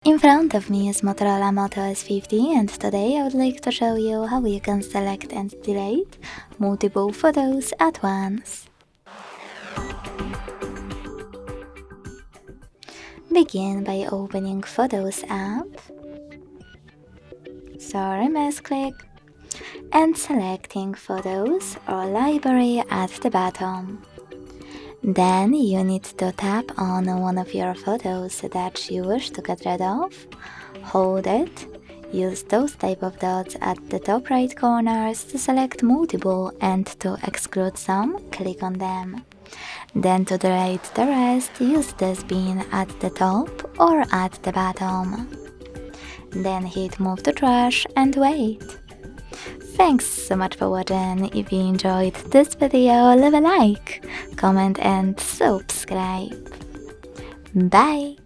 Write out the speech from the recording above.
In front of me is Motorola Moto S50 and today I would like to show you how you can select and delete multiple photos at once. Begin by opening Photos app, click, and selecting Photos or Library at the bottom. Then you need to tap on one of your photos that you wish to get rid of, hold it, use those type of dots at the top right corners to select multiple, and to exclude some, click on them. Then to delete the rest, use this bin at the top or at the bottom. Then hit move to trash and wait. Thanks so much for watching. If you enjoyed this video, leave a like, comment and subscribe. Bye!